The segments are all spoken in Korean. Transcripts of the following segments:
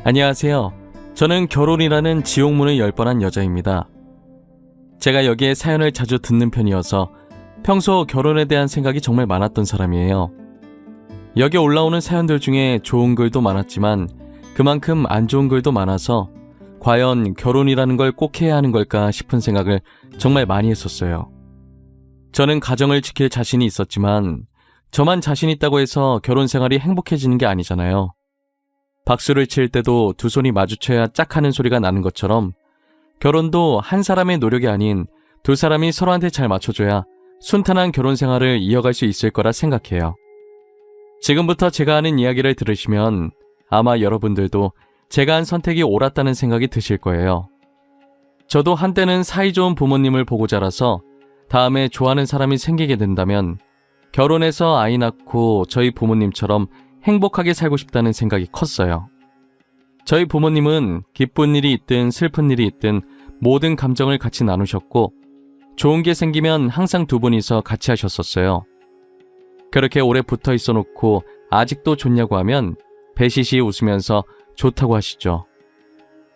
안녕하세요. 저는 결혼이라는 지옥문을 열 뻔한 여자입니다. 제가 여기에 사연을 자주 듣는 편이어서 평소 결혼에 대한 생각이 정말 많았던 사람이에요. 여기 올라오는 사연들 중에 좋은 글도 많았지만 그만큼 안 좋은 글도 많아서 과연 결혼이라는 걸 꼭 해야 하는 걸까 싶은 생각을 정말 많이 했었어요. 저는 가정을 지킬 자신이 있었지만 저만 자신 있다고 해서 결혼 생활이 행복해지는 게 아니잖아요. 박수를 칠 때도 두 손이 마주쳐야 짝 하는 소리가 나는 것처럼 결혼도 한 사람의 노력이 아닌 두 사람이 서로한테 잘 맞춰줘야 순탄한 결혼 생활을 이어갈 수 있을 거라 생각해요. 지금부터 제가 하는 이야기를 들으시면 아마 여러분들도 제가 한 선택이 옳았다는 생각이 드실 거예요. 저도 한때는 사이좋은 부모님을 보고 자라서 다음에 좋아하는 사람이 생기게 된다면 결혼해서 아이 낳고 저희 부모님처럼 행복하게 살고 싶다는 생각이 컸어요. 저희 부모님은 기쁜 일이 있든 슬픈 일이 있든 모든 감정을 같이 나누셨고 좋은 게 생기면 항상 두 분이서 같이 하셨었어요. 그렇게 오래 붙어 있어 놓고 아직도 좋냐고 하면 배시시 웃으면서 좋다고 하시죠.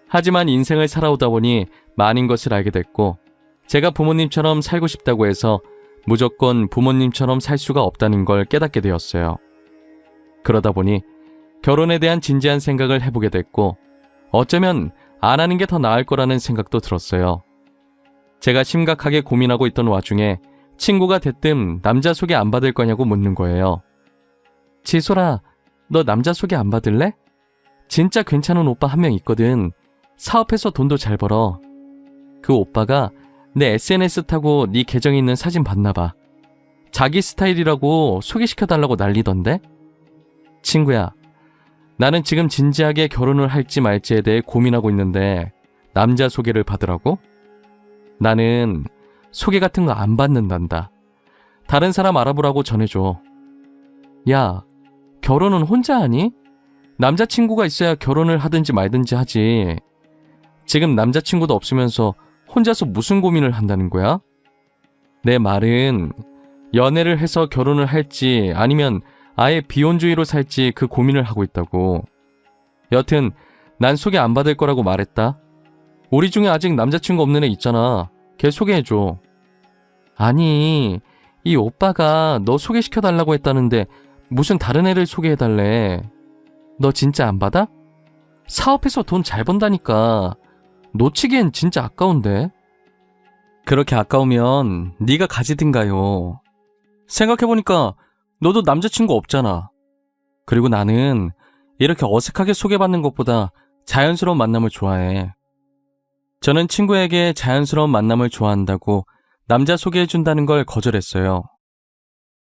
하지만 인생을 살아오다 보니 많은 것을 알게 됐고 제가 부모님처럼 살고 싶다고 해서 무조건 부모님처럼 살 수가 없다는 걸 깨닫게 되었어요. 그러다 보니 결혼에 대한 진지한 생각을 해보게 됐고 어쩌면 안 하는 게 더 나을 거라는 생각도 들었어요. 제가 심각하게 고민하고 있던 와중에 친구가 대뜸 남자 소개 안 받을 거냐고 묻는 거예요. 지솔아, 너 남자 소개 안 받을래? 진짜 괜찮은 오빠 한 명 있거든. 사업해서 돈도 잘 벌어. 그 오빠가 내 SNS 타고 네 계정에 있는 사진 봤나 봐. 자기 스타일이라고 소개시켜달라고 난리던데? 친구야, 나는 지금 진지하게 결혼을 할지 말지에 대해 고민하고 있는데 남자 소개를 받으라고? 나는 소개 같은 거 안 받는단다. 다른 사람 알아보라고 전해줘. 야, 결혼은 혼자 하니? 남자친구가 있어야 결혼을 하든지 말든지 하지. 지금 남자친구도 없으면서 혼자서 무슨 고민을 한다는 거야? 내 말은 연애를 해서 결혼을 할지 아니면 아예 비혼주의로 살지 그 고민을 하고 있다고. 여튼 난 소개 안 받을 거라고 말했다. 우리 중에 아직 남자친구 없는 애 있잖아. 걔 소개해줘. 아니, 이 오빠가 너 소개시켜달라고 했다는데 무슨 다른 애를 소개해달래. 너 진짜 안 받아? 사업해서 돈 잘 번다니까. 놓치기엔 진짜 아까운데. 그렇게 아까우면 네가 가지든가요. 생각해보니까 너도 남자친구 없잖아. 그리고 나는 이렇게 어색하게 소개받는 것보다 자연스러운 만남을 좋아해. 저는 친구에게 자연스러운 만남을 좋아한다고 남자 소개해준다는 걸 거절했어요.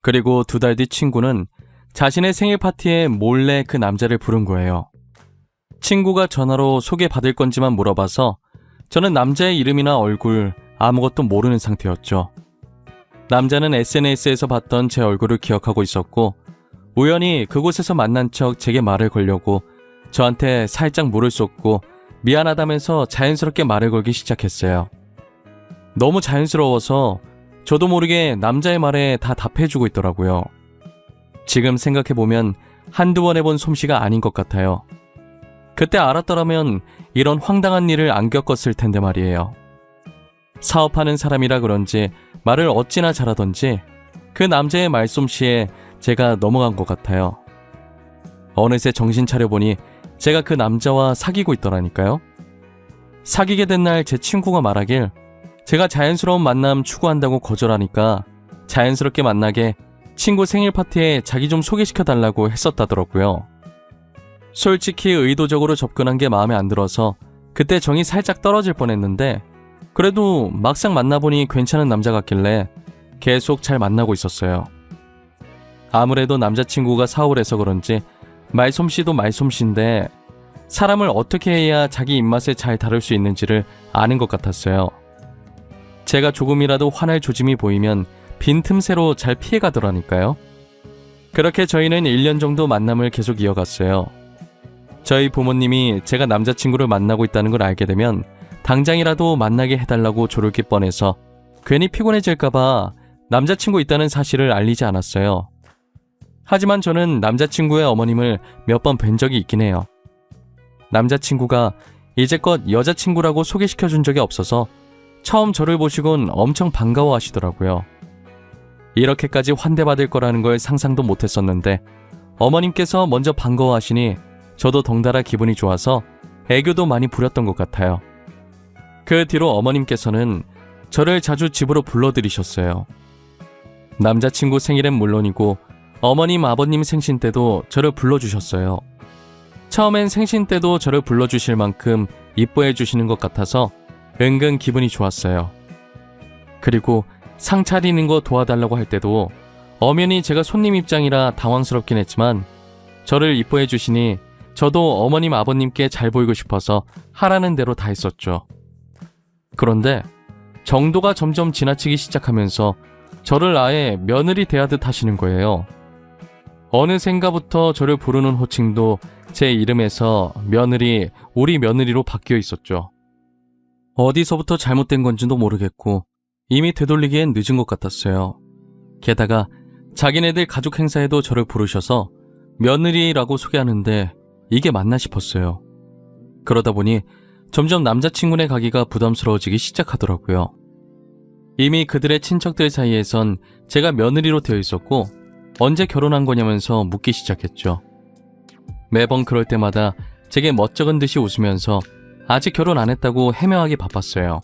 그리고 2달 뒤 친구는 자신의 생일 파티에 몰래 그 남자를 부른 거예요. 친구가 전화로 소개받을 건지만 물어봐서 저는 남자의 이름이나 얼굴 아무것도 모르는 상태였죠. 남자는 SNS에서 봤던 제 얼굴을 기억하고 있었고 우연히 그곳에서 만난 척 제게 말을 걸려고 저한테 살짝 물을 쏟고 미안하다면서 자연스럽게 말을 걸기 시작했어요. 너무 자연스러워서 저도 모르게 남자의 말에 다 답해주고 있더라고요. 지금 생각해보면 한두 번 해본 솜씨가 아닌 것 같아요. 그때 알았더라면 이런 황당한 일을 안 겪었을 텐데 말이에요. 사업하는 사람이라 그런지 말을 어찌나 잘하던지 그 남자의 말솜씨에 제가 넘어간 것 같아요. 어느새 정신 차려보니 제가 그 남자와 사귀고 있더라니까요. 사귀게 된 날 제 친구가 말하길 제가 자연스러운 만남 추구한다고 거절하니까 자연스럽게 만나게 친구 생일 파티에 자기 좀 소개시켜달라고 했었다더라고요. 솔직히 의도적으로 접근한 게 마음에 안 들어서 그때 정이 살짝 떨어질 뻔했는데 그래도 막상 만나보니 괜찮은 남자 같길래 계속 잘 만나고 있었어요. 아무래도 남자친구가 사업을 해서 그런지 말솜씨도 말솜씨인데 사람을 어떻게 해야 자기 입맛에 잘 다룰 수 있는지를 아는 것 같았어요. 제가 조금이라도 화날 조짐이 보이면 빈틈새로 잘 피해가더라니까요. 그렇게 저희는 1년 정도 만남을 계속 이어갔어요. 저희 부모님이 제가 남자친구를 만나고 있다는 걸 알게 되면 당장이라도 만나게 해달라고 조르기 뻔해서 괜히 피곤해질까봐 남자친구 있다는 사실을 알리지 않았어요. 하지만 저는 남자친구의 어머님을 몇 번 뵌 적이 있긴 해요. 남자친구가 이제껏 여자친구라고 소개시켜준 적이 없어서 처음 저를 보시곤 엄청 반가워하시더라고요. 이렇게까지 환대받을 거라는 걸 상상도 못했었는데 어머님께서 먼저 반가워하시니 저도 덩달아 기분이 좋아서 애교도 많이 부렸던 것 같아요. 그 뒤로 어머님께서는 저를 자주 집으로 불러들이셨어요. 남자친구 생일엔 물론이고 어머님, 아버님 생신 때도 저를 불러주셨어요. 처음엔 생신 때도 저를 불러주실 만큼 이뻐해 주시는 것 같아서 은근 기분이 좋았어요. 그리고 상 차리는 거 도와달라고 할 때도 엄연히 제가 손님 입장이라 당황스럽긴 했지만 저를 이뻐해 주시니 저도 어머님, 아버님께 잘 보이고 싶어서 하라는 대로 다 했었죠. 그런데 정도가 점점 지나치기 시작하면서 저를 아예 며느리 대하듯 하시는 거예요. 어느샌가부터 저를 부르는 호칭도 제 이름에서 며느리, 우리 며느리로 바뀌어 있었죠. 어디서부터 잘못된 건지도 모르겠고 이미 되돌리기엔 늦은 것 같았어요. 게다가 자기네들 가족 행사에도 저를 부르셔서 며느리라고 소개하는데 이게 맞나 싶었어요. 그러다 보니 점점 남자친구네 가기가 부담스러워지기 시작하더라고요. 이미 그들의 친척들 사이에선 제가 며느리로 되어 있었고 언제 결혼한 거냐면서 묻기 시작했죠. 매번 그럴 때마다 제게 멋쩍은 듯이 웃으면서 아직 결혼 안 했다고 해명하기 바빴어요.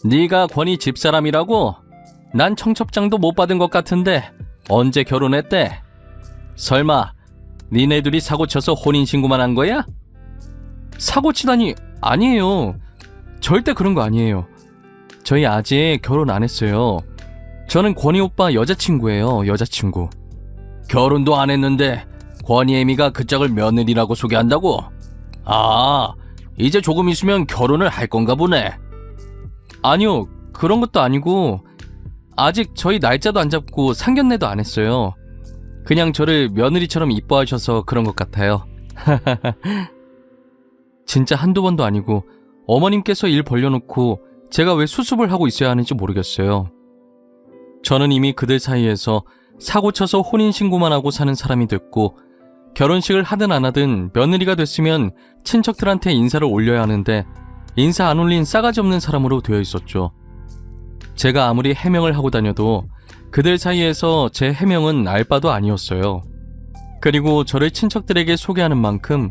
네가 권희 집사람이라고? 난 청첩장도 못 받은 것 같은데 언제 결혼했대? 설마 니네 둘이 사고쳐서 혼인신고만 한 거야? 사고치다니 아니에요. 절대 그런 거 아니에요. 저희 아직 결혼 안 했어요. 저는 권희 오빠 여자친구예요. 여자친구. 결혼도 안 했는데 권희 애미가 그 짝을 며느리라고 소개한다고? 아, 이제 조금 있으면 결혼을 할 건가 보네. 아니요, 그런 것도 아니고 아직 저희 날짜도 안 잡고 상견례도 안 했어요. 그냥 저를 며느리처럼 이뻐하셔서 그런 것 같아요. 진짜 한두 번도 아니고 어머님께서 일 벌려놓고 제가 왜 수습을 하고 있어야 하는지 모르겠어요. 저는 이미 그들 사이에서 사고쳐서 혼인신고만 하고 사는 사람이 됐고 결혼식을 하든 안 하든 며느리가 됐으면 친척들한테 인사를 올려야 하는데 인사 안 올린 싸가지 없는 사람으로 되어 있었죠. 제가 아무리 해명을 하고 다녀도 그들 사이에서 제 해명은 알 바도 아니었어요. 그리고 저를 친척들에게 소개하는 만큼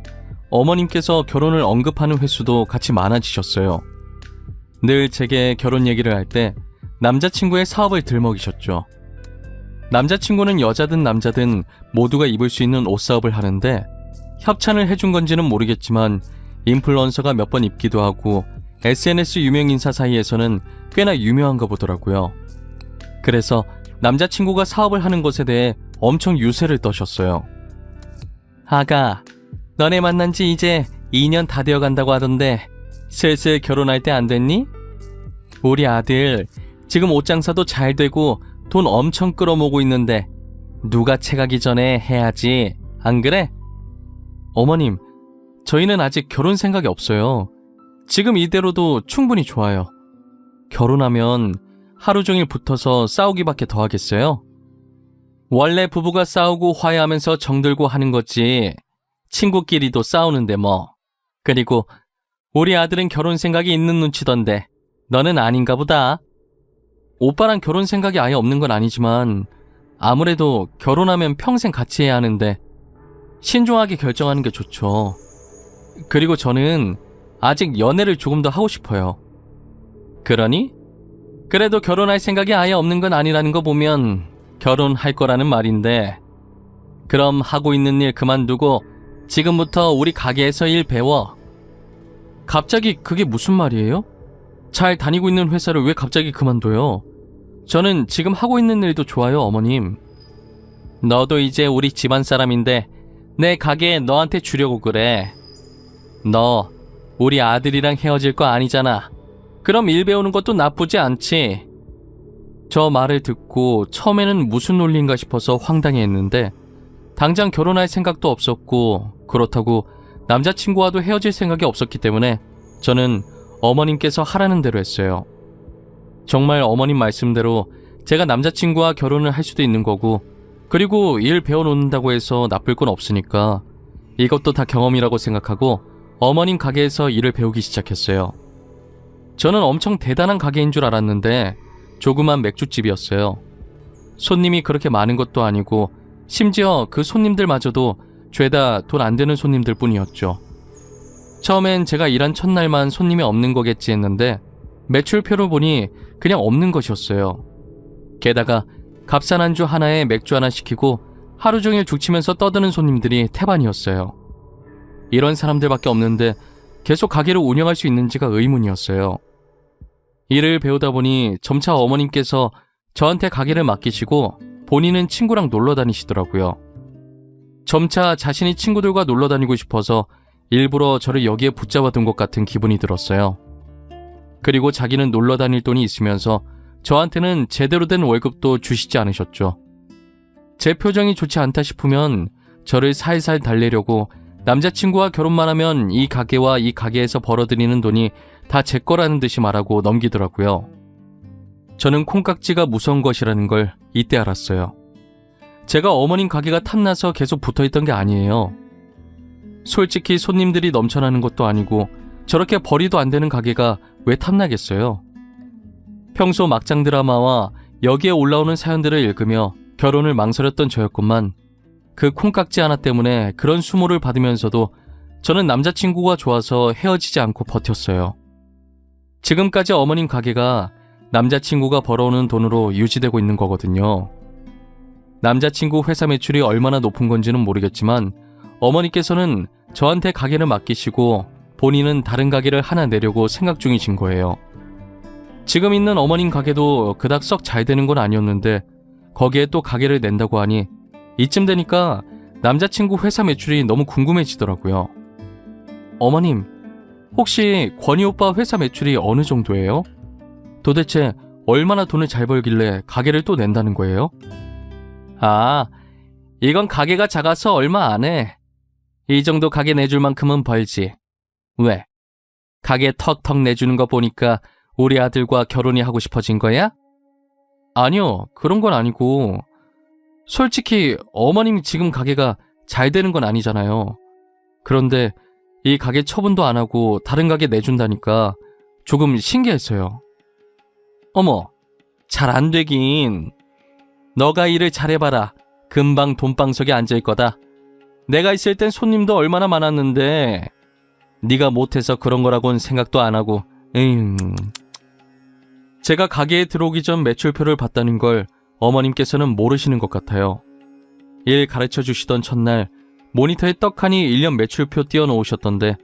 어머님께서 결혼을 언급하는 횟수도 같이 많아지셨어요. 늘 제게 결혼 얘기를 할 때 남자친구의 사업을 들먹이셨죠. 남자친구는 여자든 남자든 모두가 입을 수 있는 옷 사업을 하는데 협찬을 해준 건지는 모르겠지만 인플루언서가 몇 번 입기도 하고 SNS 유명 인사 사이에서는 꽤나 유명한가 보더라고요. 그래서 남자친구가 사업을 하는 것에 대해 엄청 유세를 떠셨어요. 아가, 너네 만난 지 이제 2년 다 되어 간다고 하던데 슬슬 결혼할 때 안 됐니? 우리 아들 지금 옷 장사도 잘 되고 돈 엄청 끌어모으고 있는데 누가 채가기 전에 해야지, 안 그래? 어머님, 저희는 아직 결혼 생각이 없어요. 지금 이대로도 충분히 좋아요. 결혼하면 하루 종일 붙어서 싸우기밖에 더 하겠어요? 원래 부부가 싸우고 화해하면서 정들고 하는 거지 친구끼리도 싸우는데 뭐. 그리고 우리 아들은 결혼 생각이 있는 눈치던데 너는 아닌가 보다. 오빠랑 결혼 생각이 아예 없는 건 아니지만 아무래도 결혼하면 평생 같이 해야 하는데 신중하게 결정하는 게 좋죠. 그리고 저는 아직 연애를 조금 더 하고 싶어요. 그러니? 그래도 결혼할 생각이 아예 없는 건 아니라는 거 보면 결혼할 거라는 말인데, 그럼 하고 있는 일 그만두고 지금부터 우리 가게에서 일 배워. 갑자기 그게 무슨 말이에요? 잘 다니고 있는 회사를 왜 갑자기 그만둬요? 저는 지금 하고 있는 일도 좋아요, 어머님. 너도 이제 우리 집안 사람인데 내 가게에 너한테 주려고 그래. 너 우리 아들이랑 헤어질 거 아니잖아. 그럼 일 배우는 것도 나쁘지 않지. 저 말을 듣고 처음에는 무슨 논리인가 싶어서 황당해했는데 당장 결혼할 생각도 없었고 그렇다고 남자친구와도 헤어질 생각이 없었기 때문에 저는 어머님께서 하라는 대로 했어요. 정말 어머님 말씀대로 제가 남자친구와 결혼을 할 수도 있는 거고, 그리고 일 배워놓는다고 해서 나쁠 건 없으니까 이것도 다 경험이라고 생각하고 어머님 가게에서 일을 배우기 시작했어요. 저는 엄청 대단한 가게인 줄 알았는데 조그만 맥주집이었어요. 손님이 그렇게 많은 것도 아니고 심지어 그 손님들마저도 죄다 돈 안 되는 손님들 뿐이었죠. 처음엔 제가 일한 첫날만 손님이 없는 거겠지 했는데 매출표를 보니 그냥 없는 것이었어요. 게다가 값싼 안주 하나에 맥주 하나 시키고 하루 종일 죽치면서 떠드는 손님들이 태반이었어요. 이런 사람들밖에 없는데 계속 가게를 운영할 수 있는지가 의문이었어요. 일을 배우다 보니 점차 어머님께서 저한테 가게를 맡기시고 본인은 친구랑 놀러 다니시더라고요. 점차 자신이 친구들과 놀러 다니고 싶어서 일부러 저를 여기에 붙잡아둔 것 같은 기분이 들었어요. 그리고 자기는 놀러 다닐 돈이 있으면서 저한테는 제대로 된 월급도 주시지 않으셨죠. 제 표정이 좋지 않다 싶으면 저를 살살 달래려고 남자친구와 결혼만 하면 이 가게와 이 가게에서 벌어들이는 돈이 다 제 거라는 듯이 말하고 넘기더라고요. 저는 콩깍지가 무서운 것이라는 걸 이때 알았어요. 제가 어머님 가게가 탐나서 계속 붙어있던 게 아니에요. 솔직히 손님들이 넘쳐나는 것도 아니고 저렇게 벌이도 안 되는 가게가 왜 탐나겠어요? 평소 막장 드라마와 여기에 올라오는 사연들을 읽으며 결혼을 망설였던 저였건만 그 콩깍지 하나 때문에 그런 수모를 받으면서도 저는 남자친구가 좋아서 헤어지지 않고 버텼어요. 지금까지 어머님 가게가 남자친구가 벌어오는 돈으로 유지되고 있는 거거든요. 남자친구 회사 매출이 얼마나 높은 건지는 모르겠지만 어머니께서는 저한테 가게를 맡기시고 본인은 다른 가게를 하나 내려고 생각 중이신 거예요. 지금 있는 어머님 가게도 그닥 썩 잘 되는 건 아니었는데 거기에 또 가게를 낸다고 하니 이쯤 되니까 남자친구 회사 매출이 너무 궁금해지더라고요. 어머님, 혹시 권희 오빠 회사 매출이 어느 정도예요? 도대체 얼마나 돈을 잘 벌길래 가게를 또 낸다는 거예요? 아, 이건 가게가 작아서 얼마 안 해. 이 정도 가게 내줄 만큼은 벌지. 왜? 가게 턱턱 내주는 거 보니까 우리 아들과 결혼이 하고 싶어진 거야? 아니요, 그런 건 아니고 솔직히 어머님이 지금 가게가 잘 되는 건 아니잖아요. 그런데 이 가게 처분도 안 하고 다른 가게 내준다니까 조금 신기했어요. 어머, 잘 안 되긴. 너가 일을 잘해봐라. 금방 돈방석에 앉을 거다. 내가 있을 땐 손님도 얼마나 많았는데 네가 못해서 그런 거라고는 생각도 안 하고. 제가 가게에 들어오기 전 매출표를 봤다는 걸 어머님께서는 모르시는 것 같아요. 일 가르쳐 주시던 첫날 모니터에 떡하니 1년 매출표 띄워놓으셨던데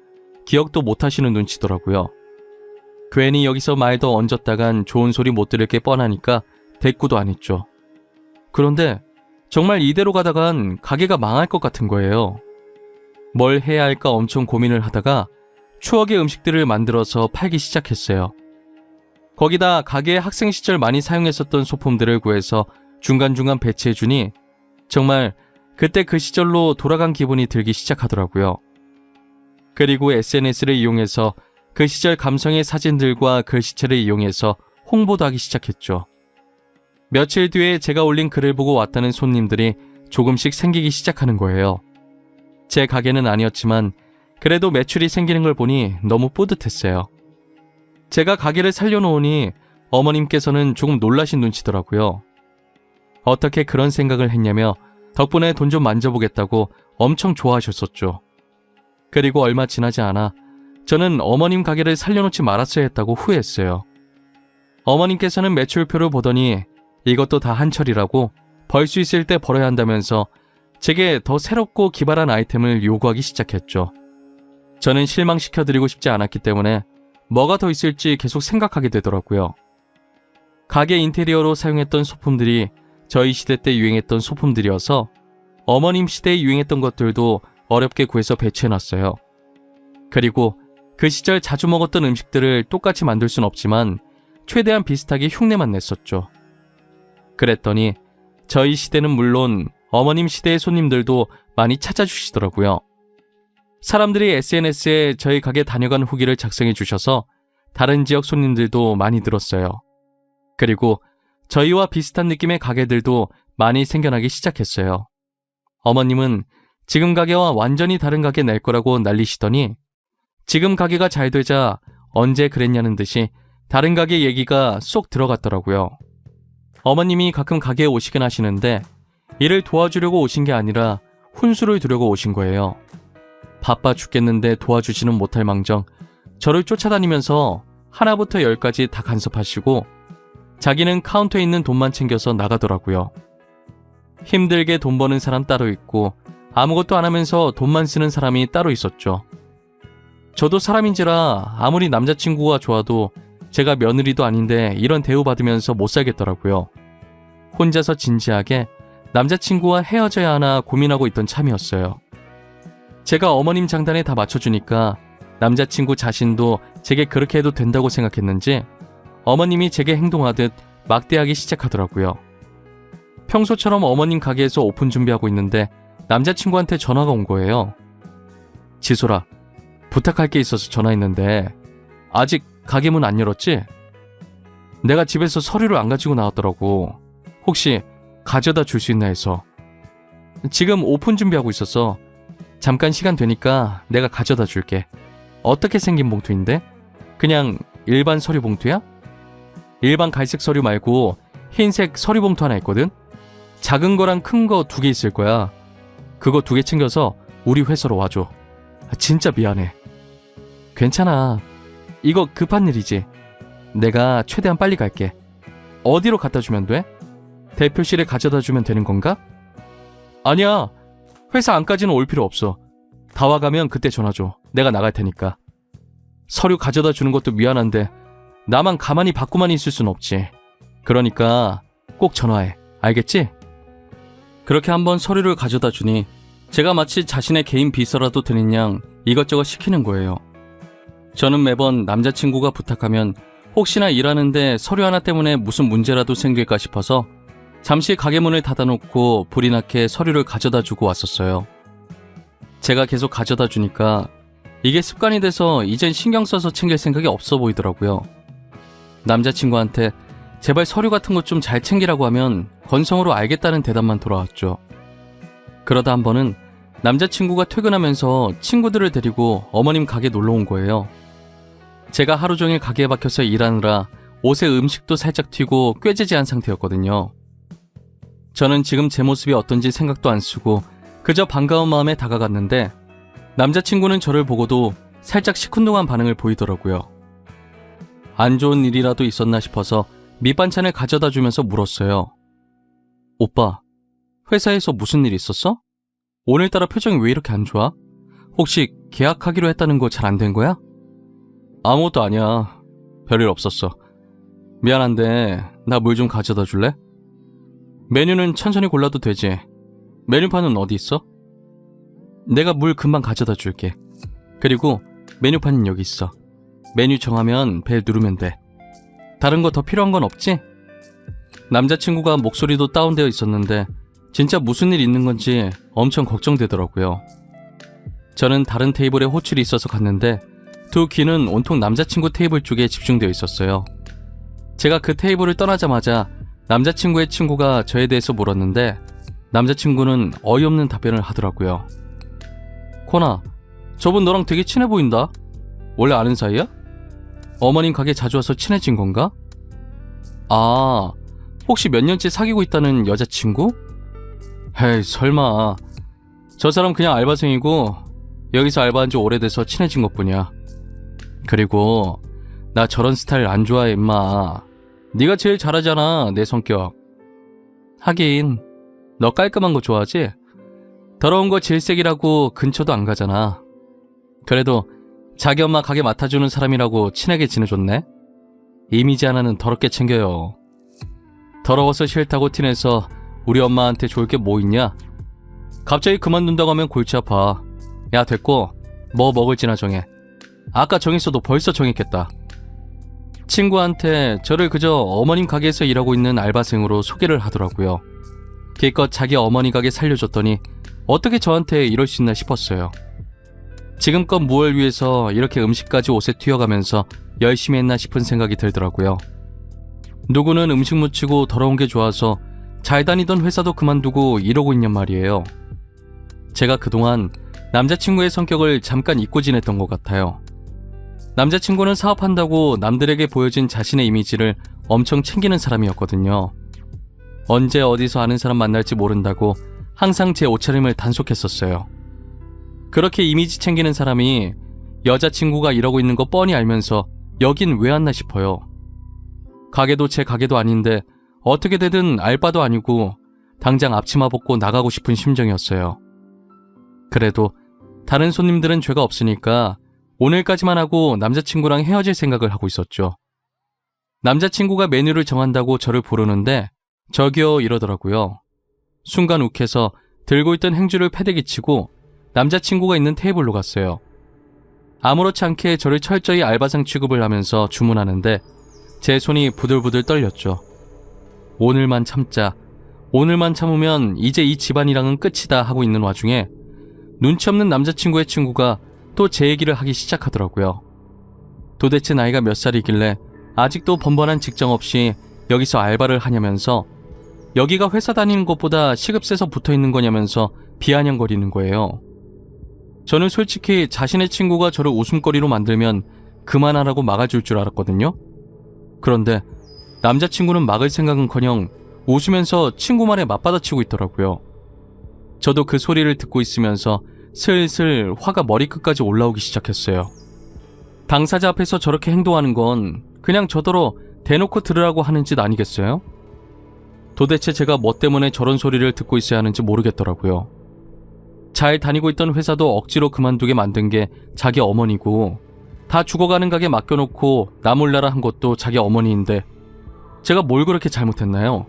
기억도 못하시는 눈치더라고요. 괜히 여기서 말 더 얹었다간 좋은 소리 못 들을 게 뻔하니까 대꾸도 안 했죠. 그런데 정말 이대로 가다간 가게가 망할 것 같은 거예요. 뭘 해야 할까 엄청 고민을 하다가 추억의 음식들을 만들어서 팔기 시작했어요. 거기다 가게에 학생 시절 많이 사용했었던 소품들을 구해서 중간중간 배치해주니 정말 그때 그 시절로 돌아간 기분이 들기 시작하더라고요. 그리고 SNS를 이용해서 그 시절 감성의 사진들과 글씨체를 이용해서 홍보도 하기 시작했죠. 며칠 뒤에 제가 올린 글을 보고 왔다는 손님들이 조금씩 생기기 시작하는 거예요. 제 가게는 아니었지만 그래도 매출이 생기는 걸 보니 너무 뿌듯했어요. 제가 가게를 살려놓으니 어머님께서는 조금 놀라신 눈치더라고요. 어떻게 그런 생각을 했냐며 덕분에 돈 좀 만져보겠다고 엄청 좋아하셨었죠. 그리고 얼마 지나지 않아 저는 어머님 가게를 살려놓지 말았어야 했다고 후회했어요. 어머님께서는 매출표를 보더니 이것도 다 한철이라고 벌 수 있을 때 벌어야 한다면서 제게 더 새롭고 기발한 아이템을 요구하기 시작했죠. 저는 실망시켜드리고 싶지 않았기 때문에 뭐가 더 있을지 계속 생각하게 되더라고요. 가게 인테리어로 사용했던 소품들이 저희 시대 때 유행했던 소품들이어서 어머님 시대에 유행했던 것들도 어렵게 구해서 배치해놨어요. 그리고 그 시절 자주 먹었던 음식들을 똑같이 만들 순 없지만 최대한 비슷하게 흉내만 냈었죠. 그랬더니 저희 시대는 물론 어머님 시대의 손님들도 많이 찾아주시더라고요. 사람들이 SNS에 저희 가게 다녀간 후기를 작성해 주셔서 다른 지역 손님들도 많이 늘었어요. 그리고 저희와 비슷한 느낌의 가게들도 많이 생겨나기 시작했어요. 어머님은 지금 가게와 완전히 다른 가게 낼 거라고 난리시더니 지금 가게가 잘 되자 언제 그랬냐는 듯이 다른 가게 얘기가 쏙 들어갔더라고요. 어머님이 가끔 가게에 오시긴 하시는데 일을 도와주려고 오신 게 아니라 훈수를 두려고 오신 거예요. 바빠 죽겠는데 도와주지는 못할 망정 저를 쫓아다니면서 하나부터 열까지 다 간섭하시고 자기는 카운터에 있는 돈만 챙겨서 나가더라고요. 힘들게 돈 버는 사람 따로 있고 아무것도 안 하면서 돈만 쓰는 사람이 따로 있었죠. 저도 사람인지라 아무리 남자친구가 좋아도 제가 며느리도 아닌데 이런 대우받으면서 못 살겠더라고요. 혼자서 진지하게 남자친구와 헤어져야 하나 고민하고 있던 참이었어요. 제가 어머님 장단에 다 맞춰주니까 남자친구 자신도 제게 그렇게 해도 된다고 생각했는지 어머님이 제게 행동하듯 막대하기 시작하더라고요. 평소처럼 어머님 가게에서 오픈 준비하고 있는데 남자친구한테 전화가 온 거예요. 지소라, 부탁할 게 있어서 전화했는데 아직 가게 문 안 열었지? 내가 집에서 서류를 안 가지고 나왔더라고. 혹시 가져다 줄 수 있나 해서. 지금 오픈 준비하고 있어서 잠깐 시간 되니까 내가 가져다 줄게. 어떻게 생긴 봉투인데? 그냥 일반 서류 봉투야? 일반 갈색 서류 말고 흰색 서류 봉투 하나 있거든? 작은 거랑 큰 거 2개 있을 거야. 그거 2개 챙겨서 우리 회사로 와줘. 진짜 미안해. 괜찮아. 이거 급한 일이지. 내가 최대한 빨리 갈게. 어디로 갖다 주면 돼? 대표실에 가져다 주면 되는 건가? 아니야. 회사 안까지는 올 필요 없어. 다 와가면 그때 전화 줘. 내가 나갈 테니까. 서류 가져다 주는 것도 미안한데 나만 가만히 받고만 있을 순 없지. 그러니까 꼭 전화해. 알겠지? 그렇게 한번 서류를 가져다 주니 제가 마치 자신의 개인 비서라도 되는 양 이것저것 시키는 거예요. 저는 매번 남자친구가 부탁하면 혹시나 일하는데 서류 하나 때문에 무슨 문제라도 생길까 싶어서 잠시 가게 문을 닫아놓고 불이 나게 서류를 가져다 주고 왔었어요. 제가 계속 가져다 주니까 이게 습관이 돼서 이젠 신경 써서 챙길 생각이 없어 보이더라고요. 남자친구한테 제발 서류 같은 것 좀 잘 챙기라고 하면 건성으로 알겠다는 대답만 돌아왔죠. 그러다 한 번은 남자친구가 퇴근하면서 친구들을 데리고 어머님 가게 놀러 온 거예요. 제가 하루 종일 가게에 박혀서 일하느라 옷에 음식도 살짝 튀고 꾀지지한 상태였거든요. 저는 지금 제 모습이 어떤지 생각도 안 쓰고 그저 반가운 마음에 다가갔는데 남자친구는 저를 보고도 살짝 시큰둥한 반응을 보이더라고요. 안 좋은 일이라도 있었나 싶어서 밑반찬을 가져다 주면서 물었어요. 오빠, 회사에서 무슨 일 있었어? 오늘따라 표정이 왜 이렇게 안 좋아? 혹시 계약하기로 했다는 거 잘 안 된 거야? 아무것도 아니야. 별일 없었어. 미안한데 나 물 좀 가져다 줄래? 메뉴는 천천히 골라도 되지. 메뉴판은 어디 있어? 내가 물 금방 가져다 줄게. 그리고 메뉴판은 여기 있어. 메뉴 정하면 벨 누르면 돼. 다른 거 더 필요한 건 없지? 남자친구가 목소리도 다운되어 있었는데 진짜 무슨 일 있는 건지 엄청 걱정되더라고요. 저는 다른 테이블에 호출이 있어서 갔는데 두 귀는 온통 남자친구 테이블 쪽에 집중되어 있었어요. 제가 그 테이블을 떠나자마자 남자친구의 친구가 저에 대해서 물었는데 남자친구는 어이없는 답변을 하더라고요. 코나, 저분 너랑 되게 친해 보인다. 원래 아는 사이야? 어머님 가게 자주 와서 친해진 건가? 아, 혹시 몇 년째 사귀고 있다는 여자친구? 에이, 설마. 저 사람 그냥 알바생이고 여기서 알바한 지 오래돼서 친해진 것뿐이야. 그리고 나 저런 스타일 안 좋아해 임마. 네가 제일 잘하잖아 내 성격. 하긴 너 깔끔한 거 좋아하지? 더러운 거 질색이라고 근처도 안 가잖아. 그래도 자기 엄마 가게 맡아주는 사람이라고 친하게 지내줬네. 이미지 하나는 더럽게 챙겨요. 더러워서 싫다고 티내서 우리 엄마한테 좋을 게 뭐 있냐? 갑자기 그만둔다고 하면 골치 아파. 야 됐고 뭐 먹을지나 정해. 아까 정했어도 벌써 정했겠다. 친구한테 저를 그저 어머님 가게에서 일하고 있는 알바생으로 소개를 하더라고요. 기껏 자기 어머니 가게 살려줬더니 어떻게 저한테 이럴 수 있나 싶었어요. 지금껏 무얼 위해서 이렇게 음식까지 옷에 튀어가면서 열심히 했나 싶은 생각이 들더라고요. 누구는 음식 묻히고 더러운 게 좋아서 잘 다니던 회사도 그만두고 이러고 있냔 말이에요. 제가 그동안 남자친구의 성격을 잠깐 잊고 지냈던 것 같아요. 남자친구는 사업한다고 남들에게 보여진 자신의 이미지를 엄청 챙기는 사람이었거든요. 언제 어디서 아는 사람 만날지 모른다고 항상 제 옷차림을 단속했었어요. 그렇게 이미지 챙기는 사람이 여자친구가 이러고 있는 거 뻔히 알면서 여긴 왜 왔나 싶어요. 가게도 제 가게도 아닌데 어떻게 되든 알바도 아니고 당장 앞치마 벗고 나가고 싶은 심정이었어요. 그래도 다른 손님들은 죄가 없으니까 오늘까지만 하고 남자친구랑 헤어질 생각을 하고 있었죠. 남자친구가 메뉴를 정한다고 저를 부르는데 저기요 이러더라고요. 순간 욱해서 들고 있던 행주를 패대기 치고 남자친구가 있는 테이블로 갔어요. 아무렇지 않게 저를 철저히 알바상 취급을 하면서 주문하는데 제 손이 부들부들 떨렸죠. 오늘만 참자. 오늘만 참으면 이제 이 집안이랑은 끝이다 하고 있는 와중에 눈치 없는 남자친구의 친구가 또 제 얘기를 하기 시작하더라고요. 도대체 나이가 몇 살이길래 아직도 번번한 직장 없이 여기서 알바를 하냐면서 여기가 회사 다니는 것보다 시급 세서 붙어있는 거냐면서 비아냥거리는 거예요. 저는 솔직히 자신의 친구가 저를 웃음거리로 만들면 그만하라고 막아줄 줄 알았거든요. 그런데 남자친구는 막을 생각은커녕 웃으면서 친구 말에 맞받아치고 있더라고요. 저도 그 소리를 듣고 있으면서 슬슬 화가 머리끝까지 올라오기 시작했어요. 당사자 앞에서 저렇게 행동하는 건 그냥 저더러 대놓고 들으라고 하는 짓 아니겠어요? 도대체 제가 뭐 때문에 저런 소리를 듣고 있어야 하는지 모르겠더라고요. 잘 다니고 있던 회사도 억지로 그만두게 만든 게 자기 어머니고 다 죽어가는 가게 맡겨놓고 나 몰라라 한 것도 자기 어머니인데 제가 뭘 그렇게 잘못했나요?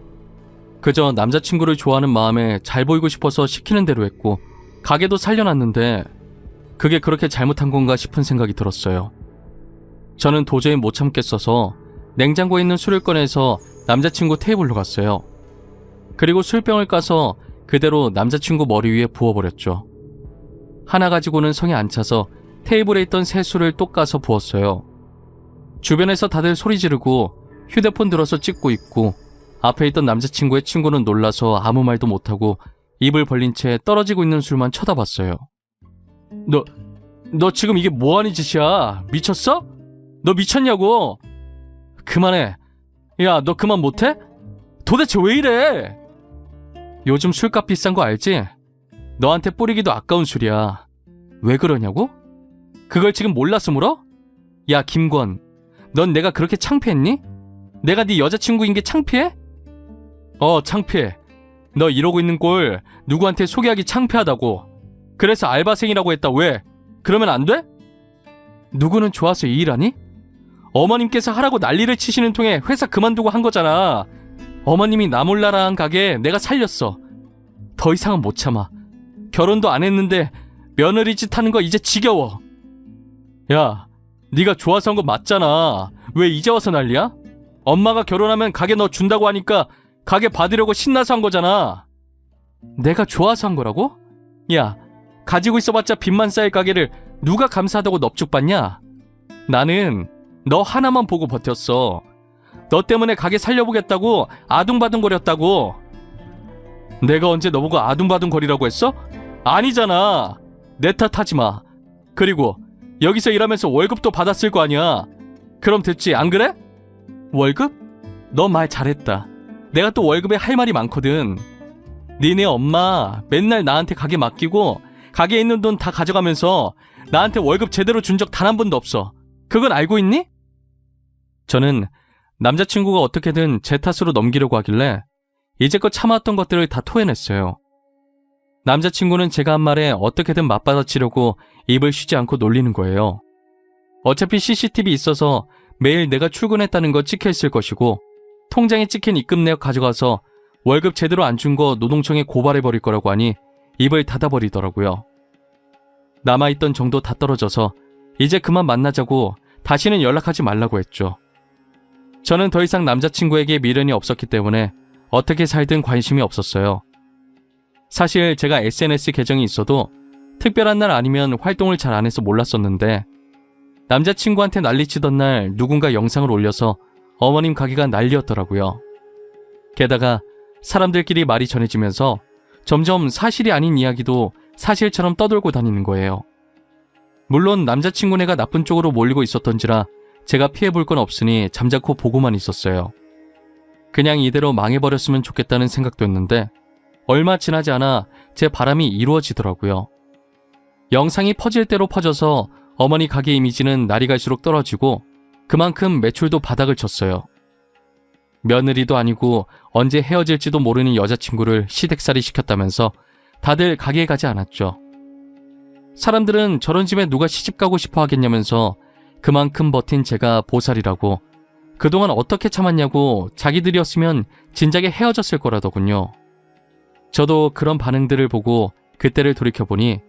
그저 남자친구를 좋아하는 마음에 잘 보이고 싶어서 시키는 대로 했고 가게도 살려놨는데 그게 그렇게 잘못한 건가 싶은 생각이 들었어요. 저는 도저히 못 참겠어서 냉장고에 있는 술을 꺼내서 남자친구 테이블로 갔어요. 그리고 술병을 까서 그대로 남자친구 머리 위에 부어버렸죠. 하나 가지고는 성에 안 차서 테이블에 있던 새 술을 또 까서 부었어요. 주변에서 다들 소리 지르고 휴대폰 들어서 찍고 있고 앞에 있던 남자친구의 친구는 놀라서 아무 말도 못하고 입을 벌린 채 떨어지고 있는 술만 쳐다봤어요. 너 지금 이게 뭐하는 짓이야? 미쳤어? 너 미쳤냐고? 그만해. 야, 너 그만 못해? 도대체 왜 이래? 요즘 술값 비싼 거 알지? 너한테 뿌리기도 아까운 술이야. 왜 그러냐고? 그걸 지금 몰라서 물어? 야, 김권, 넌 내가 그렇게 창피했니? 내가 네 여자친구인 게 창피해? 창피해. 너 이러고 있는 꼴 누구한테 소개하기 창피하다고. 그래서 알바생이라고 했다. 왜? 그러면 안 돼? 누구는 좋아서 이 일하니? 어머님께서 하라고 난리를 치시는 통에 회사 그만두고 한 거잖아. 어머님이 나 몰라라 한 가게 내가 살렸어. 더 이상은 못 참아. 결혼도 안 했는데 며느리 짓 하는 거 이제 지겨워. 야, 네가 좋아서 한 거 맞잖아. 왜 이제 와서 난리야? 엄마가 결혼하면 가게 너 준다고 하니까 가게 받으려고 신나서 한 거잖아. 내가 좋아서 한 거라고? 야, 가지고 있어봤자 빚만 쌓일 가게를 누가 감사하다고 넙죽받냐? 나는 너 하나만 보고 버텼어. 너 때문에 가게 살려보겠다고 아둥바둥거렸다고. 내가 언제 너보고 아둥바둥거리라고 했어? 아니잖아. 내 탓하지 마. 그리고 여기서 일하면서 월급도 받았을 거 아니야. 그럼 됐지, 안 그래? 월급? 너 말 잘했다. 내가 또 월급에 할 말이 많거든. 니네 엄마 맨날 나한테 가게 맡기고 가게에 있는 돈 다 가져가면서 나한테 월급 제대로 준 적 단 한 번도 없어. 그건 알고 있니? 저는 남자친구가 어떻게든 제 탓으로 넘기려고 하길래 이제껏 참아왔던 것들을 다 토해냈어요. 남자친구는 제가 한 말에 어떻게든 맞받아치려고 입을 쉬지 않고 놀리는 거예요. 어차피 CCTV 있어서 매일 내가 출근했다는 거 찍혀있을 것이고 통장에 찍힌 입금 내역 가져가서 월급 제대로 안 준 거 노동청에 고발해버릴 거라고 하니 입을 닫아버리더라고요. 남아있던 정도 다 떨어져서 이제 그만 만나자고 다시는 연락하지 말라고 했죠. 저는 더 이상 남자친구에게 미련이 없었기 때문에 어떻게 살든 관심이 없었어요. 사실 제가 SNS 계정이 있어도 특별한 날 아니면 활동을 잘 안 해서 몰랐었는데 남자친구한테 난리치던 날 누군가 영상을 올려서 어머님 가게가 난리였더라고요. 게다가 사람들끼리 말이 전해지면서 점점 사실이 아닌 이야기도 사실처럼 떠돌고 다니는 거예요. 물론 남자친구네가 나쁜 쪽으로 몰리고 있었던지라 제가 피해볼 건 없으니 잠자코 보고만 있었어요. 그냥 이대로 망해버렸으면 좋겠다는 생각도였는데 얼마 지나지 않아 제 바람이 이루어지더라고요. 영상이 퍼질 대로 퍼져서 어머니 가게 이미지는 날이 갈수록 떨어지고 그만큼 매출도 바닥을 쳤어요. 며느리도 아니고 언제 헤어질지도 모르는 여자친구를 시댁살이 시켰다면서 다들 가게에 가지 않았죠. 사람들은 저런 집에 누가 시집가고 싶어 하겠냐면서 그만큼 버틴 제가 보살이라고 그동안 어떻게 참았냐고 자기들이었으면 진작에 헤어졌을 거라더군요. 저도 그런 반응들을 보고 그때를 돌이켜보니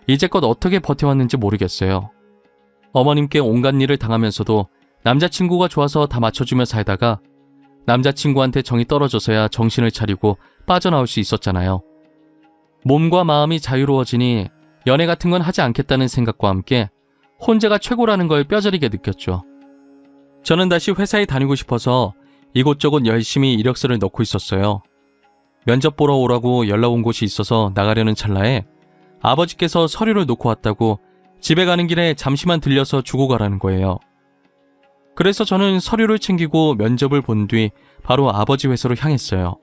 이제껏 어떻게 버텨왔는지 모르겠어요. 어머님께 온갖 일을 당하면서도 남자친구가 좋아서 다 맞춰주며 살다가 남자친구한테 정이 떨어져서야 정신을 차리고 빠져나올 수 있었잖아요. 몸과 마음이 자유로워지니 연애 같은 건 하지 않겠다는 생각과 함께 혼자가 최고라는 걸 뼈저리게 느꼈죠. 저는 다시 회사에 다니고 싶어서 이곳저곳 열심히 이력서를 넣고 있었어요. 면접 보러 오라고 연락 온 곳이 있어서 나가려는 찰나에 아버지께서 서류를 놓고 왔다고 집에 가는 길에 잠시만 들려서 주고 가라는 거예요. 그래서 저는 서류를 챙기고 면접을 본 뒤 바로 아버지 회사로 향했어요.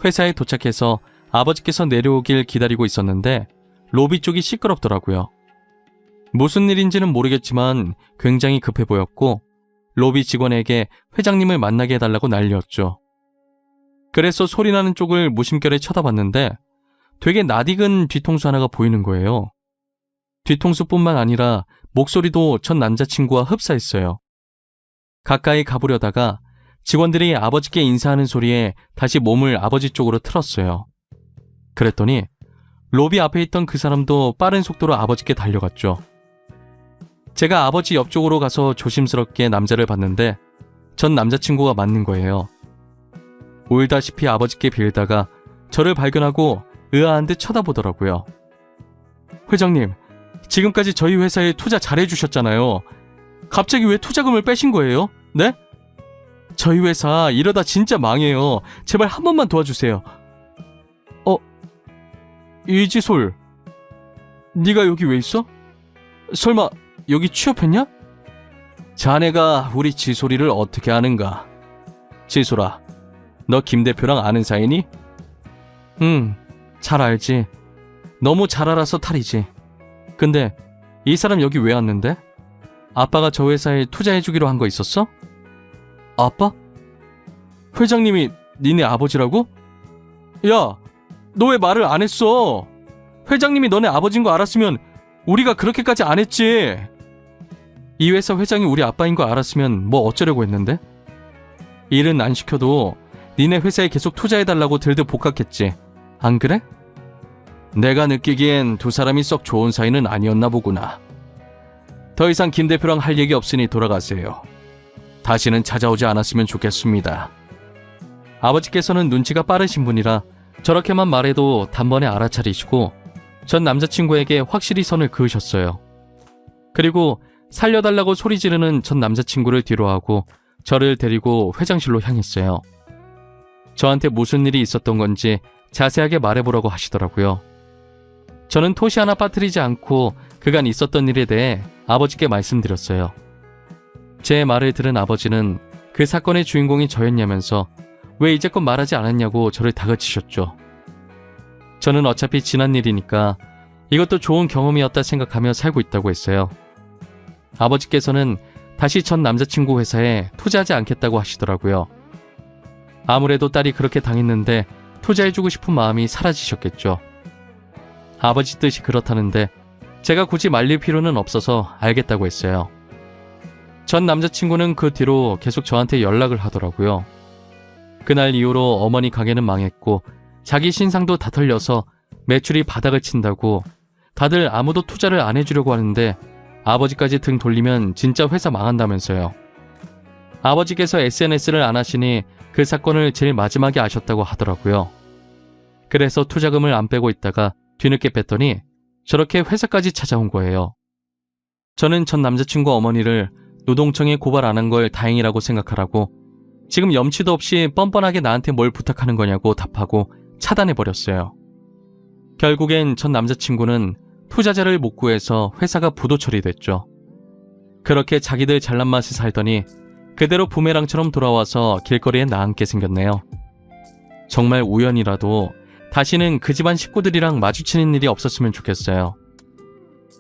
회사에 도착해서 아버지께서 내려오길 기다리고 있었는데 로비 쪽이 시끄럽더라고요. 무슨 일인지는 모르겠지만 굉장히 급해 보였고 로비 직원에게 회장님을 만나게 해달라고 난리였죠. 그래서 소리나는 쪽을 무심결에 쳐다봤는데 되게 낯익은 뒤통수 하나가 보이는 거예요. 뒤통수뿐만 아니라 목소리도 전 남자친구와 흡사했어요. 가까이 가보려다가 직원들이 아버지께 인사하는 소리에 다시 몸을 아버지 쪽으로 틀었어요. 그랬더니 로비 앞에 있던 그 사람도 빠른 속도로 아버지께 달려갔죠. 제가 아버지 옆쪽으로 가서 조심스럽게 남자를 봤는데 전 남자친구가 맞는 거예요. 울다시피 아버지께 빌다가 저를 발견하고 의아한 듯 쳐다보더라고요. 회장님, 지금까지 저희 회사에 투자 잘해주셨잖아요. 갑자기 왜 투자금을 빼신 거예요? 네? 저희 회사 이러다 진짜 망해요. 제발 한 번만 도와주세요. 이지솔, 네가 여기 왜 있어? 설마 여기 취업했냐? 자네가 우리 지솔이를 어떻게 아는가? 지솔아, 너 김 대표랑 아는 사이니? 응, 잘 알지. 너무 잘 알아서 탈이지. 근데 이 사람 여기 왜 왔는데? 아빠가 저 회사에 투자해주기로 한 거 있었어? 아빠? 회장님이 니네 아버지라고? 야, 너 왜 말을 안 했어? 회장님이 너네 아버지인 거 알았으면 우리가 그렇게까지 안 했지. 이 회사 회장이 우리 아빠인 거 알았으면 뭐 어쩌려고 했는데? 일은 안 시켜도 니네 회사에 계속 투자해달라고 들들 복학했지. 안 그래? 내가 느끼기엔 두 사람이 썩 좋은 사이는 아니었나 보구나. 더 이상 김 대표랑 할 얘기 없으니 돌아가세요. 다시는 찾아오지 않았으면 좋겠습니다. 아버지께서는 눈치가 빠르신 분이라 저렇게만 말해도 단번에 알아차리시고 전 남자친구에게 확실히 선을 그으셨어요. 그리고 살려달라고 소리 지르는 전 남자친구를 뒤로하고 저를 데리고 회장실로 향했어요. 저한테 무슨 일이 있었던 건지 자세하게 말해보라고 하시더라고요. 저는 토시 하나 빠뜨리지 않고 그간 있었던 일에 대해 아버지께 말씀드렸어요. 제 말을 들은 아버지는 그 사건의 주인공이 저였냐면서 왜 이제껏 말하지 않았냐고 저를 다그치셨죠. 저는 어차피 지난 일이니까 이것도 좋은 경험이었다 생각하며 살고 있다고 했어요. 아버지께서는 다시 전 남자친구 회사에 투자하지 않겠다고 하시더라고요. 아무래도 딸이 그렇게 당했는데 투자해주고 싶은 마음이 사라지셨겠죠. 아버지 뜻이 그렇다는데 제가 굳이 말릴 필요는 없어서 알겠다고 했어요. 전 남자친구는 그 뒤로 계속 저한테 연락을 하더라고요. 그날 이후로 어머니 가게는 망했고 자기 신상도 다 털려서 매출이 바닥을 친다고 다들 아무도 투자를 안 해주려고 하는데 아버지까지 등 돌리면 진짜 회사 망한다면서요. 아버지께서 SNS를 안 하시니 그 사건을 제일 마지막에 아셨다고 하더라고요. 그래서 투자금을 안 빼고 있다가 뒤늦게 뺐더니 저렇게 회사까지 찾아온 거예요. 저는 전 남자친구 어머니를 노동청에 고발 안 한 걸 다행이라고 생각하라고 지금 염치도 없이 뻔뻔하게 나한테 뭘 부탁하는 거냐고 답하고 차단해버렸어요. 결국엔 전 남자친구는 투자자를 못 구해서 회사가 부도 처리됐죠. 그렇게 자기들 잘난 맛에 살더니 그대로 부메랑처럼 돌아와서 길거리에 나앉게 생겼네요. 정말 우연이라도 다시는 그 집안 식구들이랑 마주치는 일이 없었으면 좋겠어요.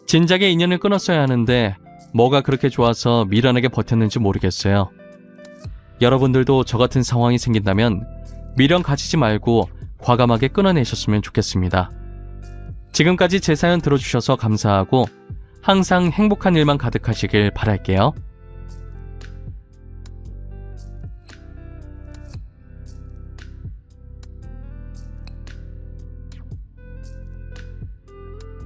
진작에 인연을 끊었어야 하는데 뭐가 그렇게 좋아서 미련하게 버텼는지 모르겠어요. 여러분들도 저 같은 상황이 생긴다면 미련 가지지 말고 과감하게 끊어내셨으면 좋겠습니다. 지금까지 제 사연 들어주셔서 감사하고 항상 행복한 일만 가득하시길 바랄게요.